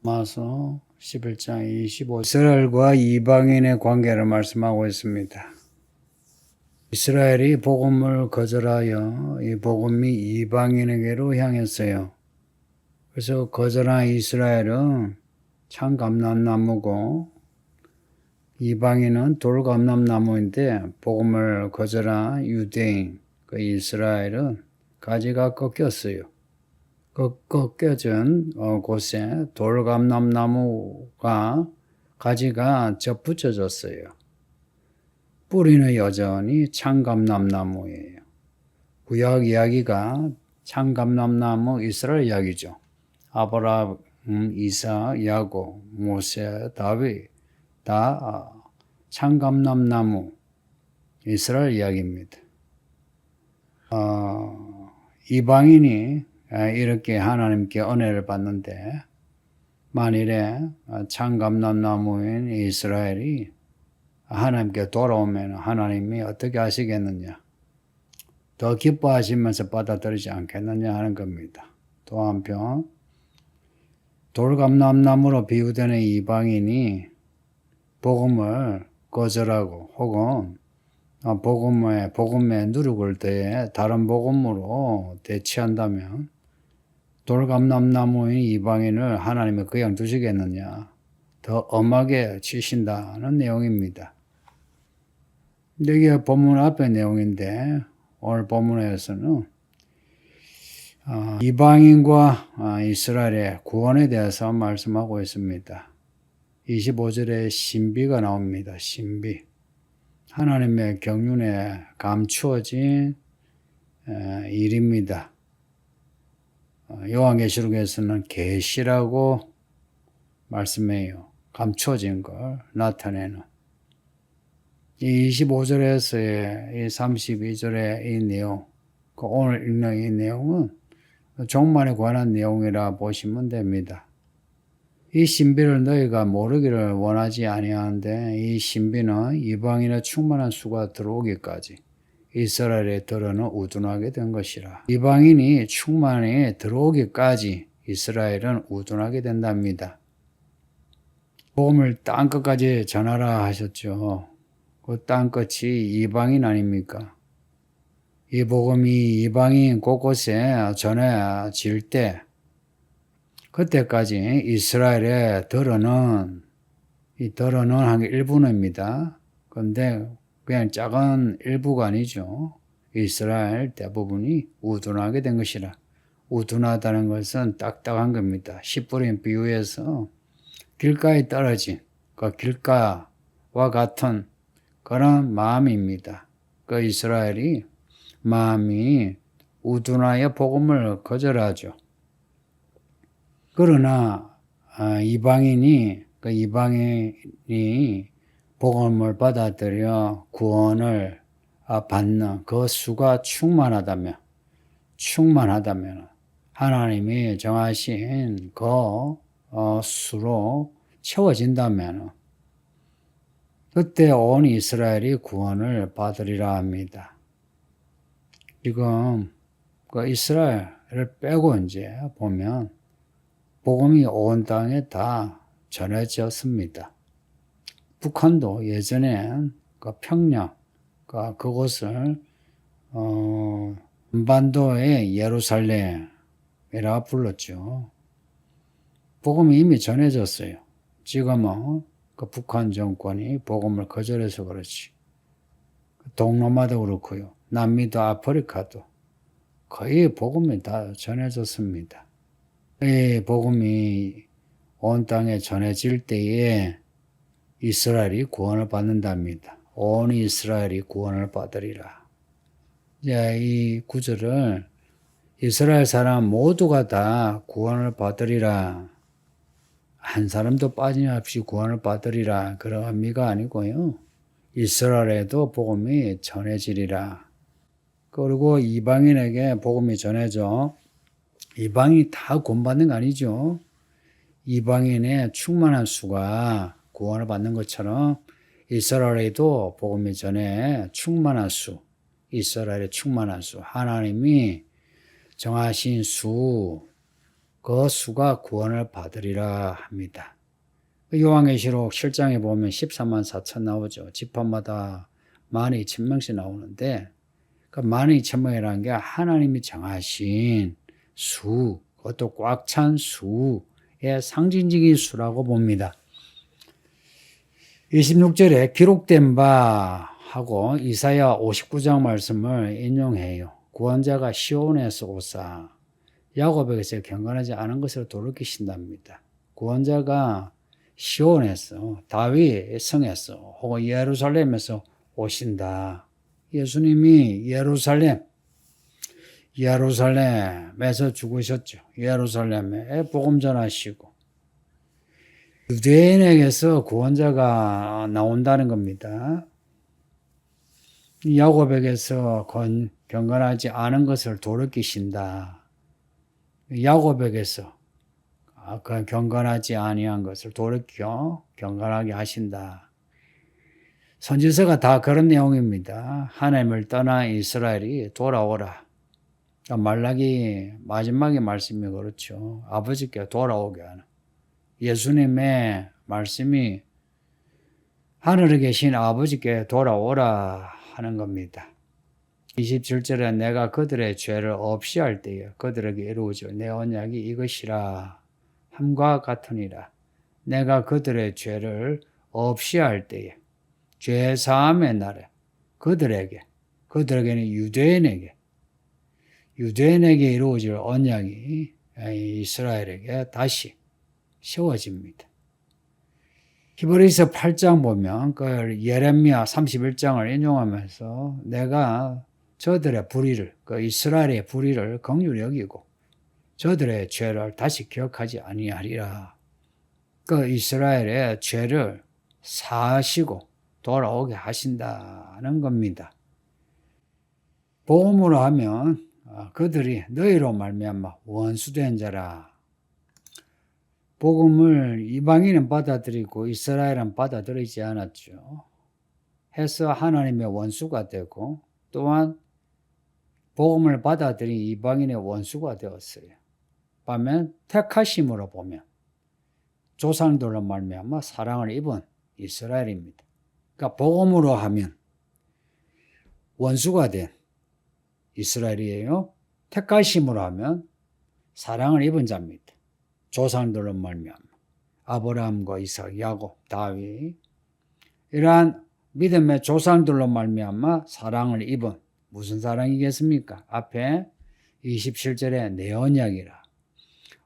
마서 11장 25절 이스라엘과 이방인의 관계를 말씀하고 있습니다. 이스라엘이 복음을 거절하여 이 복음이 이방인에게로 향했어요. 그래서 거절한 이스라엘은 참감람나무고 이방인은 돌감람나무인데 복음을 거절한 유대인 그 이스라엘은 가지가 꺾였어요. 그 꺾여진 곳에 돌감람나무가 가지가 접붙여졌어요. 뿌리는 여전히 참감람나무예요. 구약 이야기가 참감람나무 이스라엘 이야기죠. 아브라함, 이삭, 야곱, 모세, 다윗 다 참감람나무 이스라엘 이야기입니다. 이방인이 이렇게 하나님께 은혜를 받는데 만일에 참감람나무인 이스라엘이 하나님께 돌아오면 하나님이 어떻게 하시겠느냐? 더 기뻐하시면서 받아들이지 않겠느냐 하는 겁니다. 또 한편 돌감람나무로 비유되는 이방인이 복음을 거절하고 혹은 복음에 누룩을 더해 다른 복음으로 대체한다면 돌감람나무인 이방인을 하나님이 그냥 두시겠느냐? 더 엄하게 치신다는 내용입니다. 이게 본문 앞의 내용인데 오늘 본문에서는 이방인과 이스라엘의 구원에 대해서 말씀하고 있습니다. 25절에 신비가 나옵니다. 신비. 하나님의 경륜에 감추어진 일입니다. 요한계시록에서는 계시라고 말씀해요. 감추어진 걸 나타내는. 이 25절에서의 이 32절의 이 내용, 오늘 읽는 이 내용은 종말에 관한 내용이라 보시면 됩니다. 이 신비를 너희가 모르기를 원하지 아니하는데 이 신비는 이방인의 충만한 수가 들어오기까지 이스라엘의 들어는 우둔하게 된 것이라. 이방인이 충만히 들어오기까지 이스라엘은 우둔하게 된답니다. 복음을 땅끝까지 전하라 하셨죠. 그 땅끝이 이방인 아닙니까? 이 복음이 이방인 곳곳에 전해질 때 그때까지 이스라엘의 들어는 한 일부입니다. 그런데 그냥 작은 일부가 아니죠. 이스라엘 대부분이 우둔하게 된 것이라. 우둔하다는 것은 딱딱한 겁니다. 씨 뿌린 비유에서 길가에 떨어진 그 길가와 같은 그런 마음입니다. 그 이스라엘이 마음이 우둔하여 복음을 거절하죠. 그러나 이방인이 복음을 받아들여 구원을 받는 그 수가 충만하다면 하나님이 정하신 그 수로 채워진다면 그때 온 이스라엘이 구원을 받으리라 합니다. 지금 그 이스라엘을 빼고 이제 보면 복음이 온 땅에 다 전해졌습니다. 북한도 예전엔 그 평양, 그곳을 한반도의 예루살렘이라 불렀죠. 복음이 이미 전해졌어요. 지금은 그 북한 정권이 복음을 거절해서 그렇지. 동남아도 그렇고요. 남미도 아프리카도 거의 복음이 다 전해졌습니다. 이 복음이 온 땅에 전해질 때에 이스라엘이 구원을 받는답니다. 온 이스라엘이 구원을 받으리라. 이 구절을 이스라엘 사람 모두가 다 구원을 받으리라. 한 사람도 빠짐없이 구원을 받으리라. 그런 의미가 아니고요. 이스라엘에도 복음이 전해지리라. 그리고 이방인에게 복음이 전해져 이방인이 다 구원받는 거 아니죠. 이방인의 충만한 수가 구원을 받는 것처럼 이스라엘에도 복음이 전해 충만한 수, 이스라엘의 충만한 수, 하나님이 정하신 수, 그 수가 구원을 받으리라 합니다. 요한계시록 7장에 보면 14만 4천 나오죠. 지파마다 12,000명씩 나오는데 그 12,000명이라는 게 하나님이 정하신 수, 그것도 꽉 찬 수의 상징적인 수라고 봅니다. 26절에 기록된 바 하고 이사야 59장 말씀을 인용해요. 구원자가 시온에서 오사 야곱에게서 경건하지 않은 것을 돌이키신답니다. 구원자가 시온에서 다윗 성에서 혹은 예루살렘에서 오신다. 예수님이 예루살렘에서 죽으셨죠. 예루살렘에 복음 전하시고 유대인에게서 구원자가 나온다는 겁니다. 야곱에게서 경건하지 않은 것을 돌이키신다. 야곱에게서 그 경건하지 아니한 것을 돌이켜 경건하게 하신다. 선지서가 다 그런 내용입니다. 하나님을 떠난 이스라엘이 돌아오라. 말라기 마지막의 말씀이 그렇죠. 아버지께 돌아오게 하는. 예수님의 말씀이 하늘에 계신 아버지께 돌아오라 하는 겁니다. 27절에 내가 그들의 죄를 없이 할 때에 그들에게 이루어질 내 언약이 이것이라 함과 같으니라. 내가 그들의 죄를 없이 할 때에 죄 사함의 날에 그들에게는 유대인에게 이루어질 언약이 이스라엘에게 다시 세워집니다. 히브리서 8장 보면 그 예레미야 31장을 인용하면서 내가 저들의 불의를, 그 이스라엘의 불의를 긍휼히 여기고 저들의 죄를 다시 기억하지 아니하리라. 그 이스라엘의 죄를 사하시고 돌아오게 하신다는 겁니다. 복음으로 하면 그들이 너희로 말미암아 원수된 자라. 복음을 이방인은 받아들이고 이스라엘은 받아들이지 않았죠. 해서 하나님의 원수가 되고 또한 복음을 받아들인 이방인의 원수가 되었어요. 반면 택하심으로 보면 조상들로 말미암아 사랑을 입은 이스라엘입니다. 그러니까 복음으로 하면 원수가 된 이스라엘이에요. 택하심으로 하면 사랑을 입은 자입니다. 조상들로 말미암아 아브라함과 이삭, 야곱, 다윗 이러한 믿음의 조상들로 말미암아 사랑을 입은 무슨 사랑이겠습니까? 앞에 27절에 내 언약이라.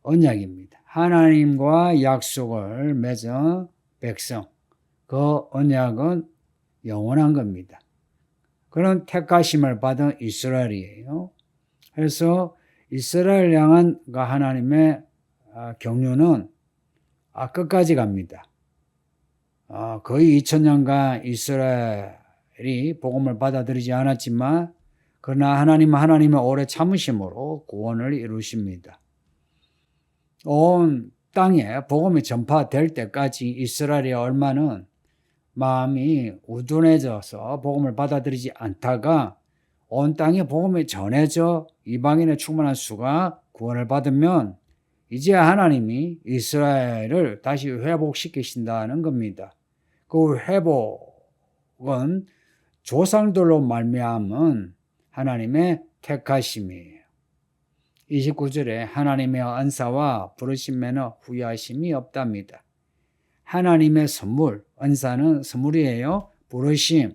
언약입니다. 하나님과 약속을 맺은 백성. 그 언약은 영원한 겁니다. 그런 택하심을 받은 이스라엘이에요. 그래서 이스라엘 향한 하나님의 경륜은 끝까지 갑니다. 거의 2000년간 이스라엘이 복음을 받아들이지 않았지만 그러나 하나님은 오래 참으심으로 구원을 이루십니다. 온 땅에 복음이 전파될 때까지 이스라엘의 얼마는 마음이 우둔해져서 복음을 받아들이지 않다가 온 땅에 복음이 전해져 이방인의 충만한 수가 구원을 받으면 이제 하나님이 이스라엘을 다시 회복시키신다는 겁니다. 그 회복은 조상들로 말미암은 하나님의 택하심이에요. 29절에 하나님의 은사와 부르심에는 후회하심이 없답니다. 하나님의 선물, 은사는 선물이에요. 부르시는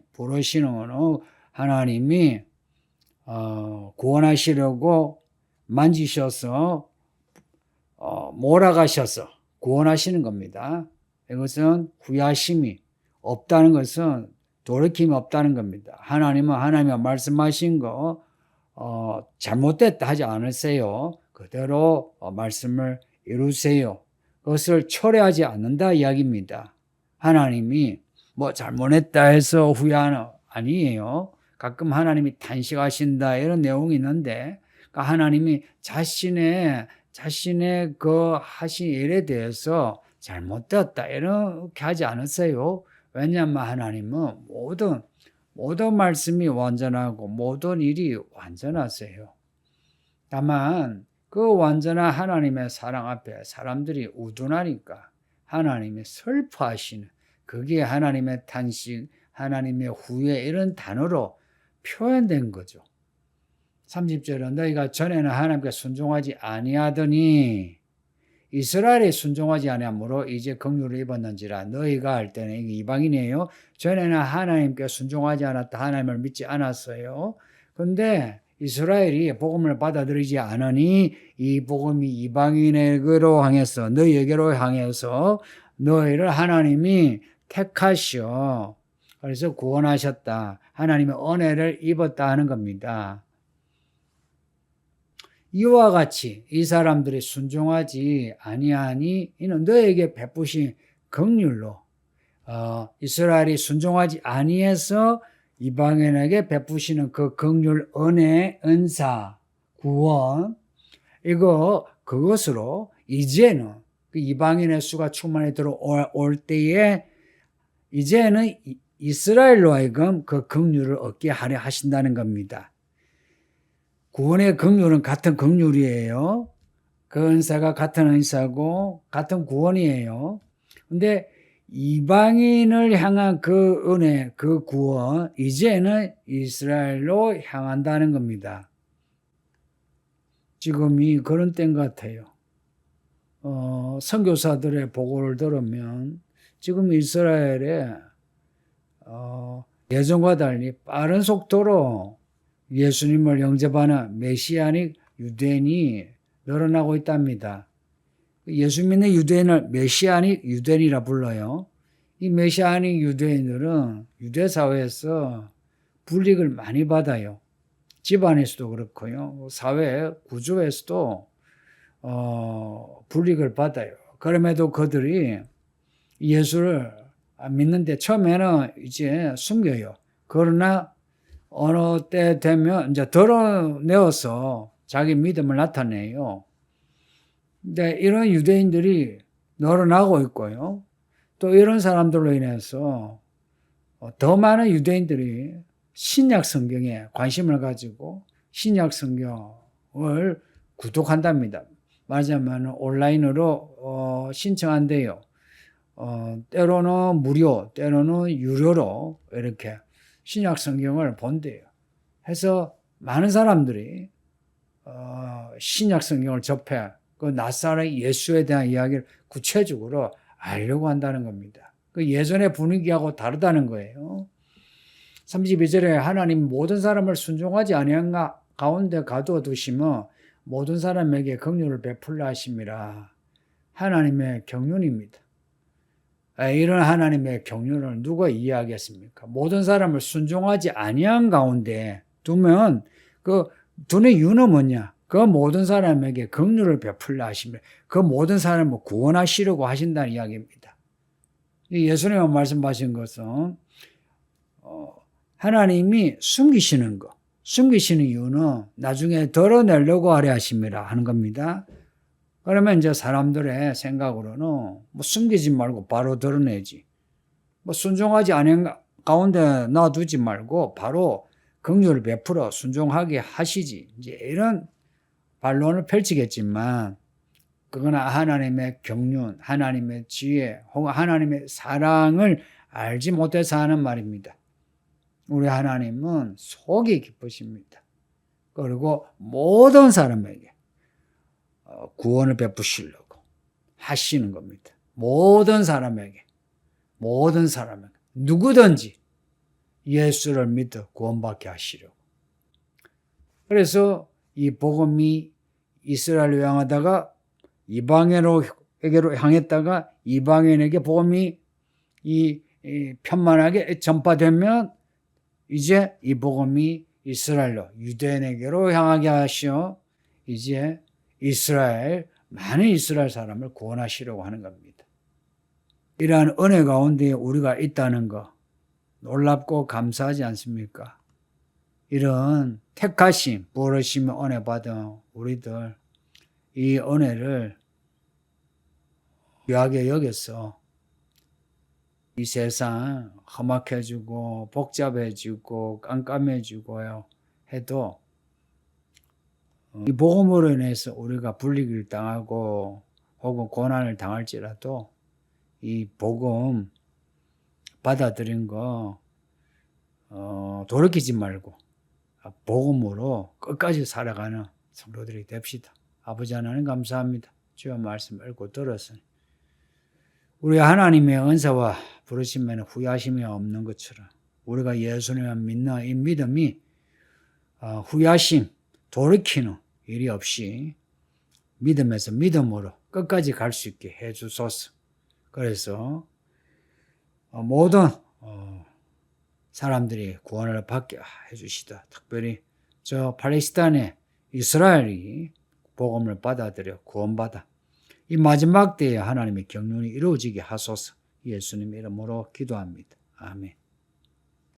하나님이 구원하시려고 만지셔서 몰아가셔서 구원하시는 겁니다. 이것은 후회하심이 없다는 것은 돌이킴이 없다는 겁니다. 하나님이 말씀하신 거 잘못됐다 하지 않으세요. 그대로 말씀을 이루세요. 그것을 철회하지 않는다 이야기입니다. 하나님이 잘못했다 해서 후회하는 아니에요. 가끔 하나님이 단식하신다 이런 내용이 있는데 하나님이 자신의 그 하신 일에 대해서 잘못되었다 이렇게 하지 않으세요. 왜냐하면 하나님은 모든 말씀이 완전하고 모든 일이 완전하세요. 다만 그 완전한 하나님의 사랑 앞에 사람들이 우둔하니까 하나님이 슬퍼하시는, 그게 하나님의 탄식, 하나님의 후회, 이런 단어로 표현된 거죠. 30절은 너희가 전에는 하나님께 순종하지 아니하더니 이스라엘이 순종하지 아니하므로 이제 긍휼을 입었는지라. 너희가 할 때는, 이게 이방인이에요. 전에는 하나님께 순종하지 않았다, 하나님을 믿지 않았어요. 근데 이스라엘이 복음을 받아들이지 않으니 이 복음이 이방인에게로 향해서, 너희에게로 향해서 너희를 하나님이 택하시어 그래서 구원하셨다, 하나님의 은혜를 입었다 하는 겁니다. 이와 같이 이 사람들이 순종하지 아니하니 이는 너에게 베푸신 긍휼로, 이스라엘이 순종하지 아니해서 이방인에게 베푸시는 그 긍휼, 은혜, 은사, 구원, 그것으로 이제는 그 이방인의 수가 충만히 들어올 때에 이제는 이스라엘로 하여금 그 긍휼을 얻게 하려 하신다는 겁니다. 구원의 긍휼은 같은 긍휼이에요. 그 은사가 같은 은사고 같은 구원이에요. 근데 이방인을 향한 그 은혜, 그 구원, 이제는 이스라엘로 향한다는 겁니다. 지금이 그런 때인 것 같아요. 선교사들의 보고를 들으면 지금 이스라엘에 예전과 달리 빠른 속도로 예수님을 영접하는 메시아닉 유대인이 늘어나고 있답니다. 예수 믿는 유대인을 메시아닉 유대인이라 불러요. 이 메시아닉 유대인들은 유대 사회에서 불이익을 많이 받아요. 집안에서도 그렇고요. 사회 구조에서도 불이익을 받아요. 그럼에도 그들이 예수를 믿는데 처음에는 이제 숨겨요. 그러나 어느 때 되면 이제 드러내어서 자기 믿음을 나타내요. 근데 이런 유대인들이 늘어나고 있고요. 또 이런 사람들로 인해서 더 많은 유대인들이 신약 성경에 관심을 가지고 신약 성경을 구독한답니다. 말하자면 온라인으로 신청한대요. 때로는 무료, 때로는 유료로 이렇게 신약 성경을 본대요. 해서 많은 사람들이 신약 성경을 접해 그 나사렛 예수에 대한 이야기를 구체적으로 알려고 한다는 겁니다. 그 예전의 분위기하고 다르다는 거예요. 32절에 하나님 모든 사람을 순종하지 아니한 가운데 가두어 두시며 모든 사람에게 긍휼을 베풀라 하심이라. 하나님의 경륜입니다. 이런 하나님의 경륜을 누가 이해하겠습니까? 모든 사람을 순종하지 아니한 가운데 두면 그 두는 이유는 뭐냐? 그 모든 사람에게 긍휼을 베풀라 하시며 그 모든 사람을 구원하시려고 하신다는 이야기입니다. 예수님은 말씀하신 것은 하나님이 숨기시는 거, 숨기시는 이유는 나중에 드러내려고 하려 하심이라 하는 겁니다. 그러면 이제 사람들의 생각으로는 뭐 숨기지 말고 바로 드러내지, 뭐 순종하지 않은 가운데 놔두지 말고 바로 긍휼을 베풀어 순종하게 하시지, 이제 이런 반론을 펼치겠지만 그거는 하나님의 경륜, 하나님의 지혜 혹은 하나님의 사랑을 알지 못해서 하는 말입니다. 우리 하나님은 속이 깊으십니다. 그리고 모든 사람에게 구원을 베푸시려고 하시는 겁니다. 모든 사람에게 누구든지 예수를 믿어 구원받게 하시려고. 그래서 이 복음이 이스라엘로 향하다가 이방인에게로 향했다가 이방인에게 복음이 편만하게 전파되면 이제 이 복음이 이스라엘로 유대인에게로 향하게 하시어 이제 많은 이스라엘 사람을 구원하시려고 하는 겁니다. 이러한 은혜 가운데 우리가 있다는 거 놀랍고 감사하지 않습니까? 이런 택하심, 부르심, 은혜 받은 우리들, 이 은혜를 귀하게 여겨서 이 세상 험악해지고 복잡해지고 깜깜해지고요 해도 이 복음으로 인해서 우리가 불리기를 당하고 혹은 고난을 당할지라도 이 복음 받아들인 거 돌이키지 말고 복음으로 끝까지 살아가는 성도들이 됩시다. 아버지 하나님 감사합니다. 주의 말씀 읽고 들었으니 우리 하나님의 은사와 부르심에는 후회하심이 없는 것처럼 우리가 예수님을 믿는 이 믿음이 후회하심, 돌이키는 일이 없이 믿음에서 믿음으로 끝까지 갈 수 있게 해주소서. 그래서 모든 사람들이 구원을 받게 해주시다. 특별히 저 팔레스타인의 이스라엘이 복음을 받아들여 구원받아 이 마지막 때에 하나님의 경륜이 이루어지게 하소서. 예수님 이름으로 기도합니다. 아멘.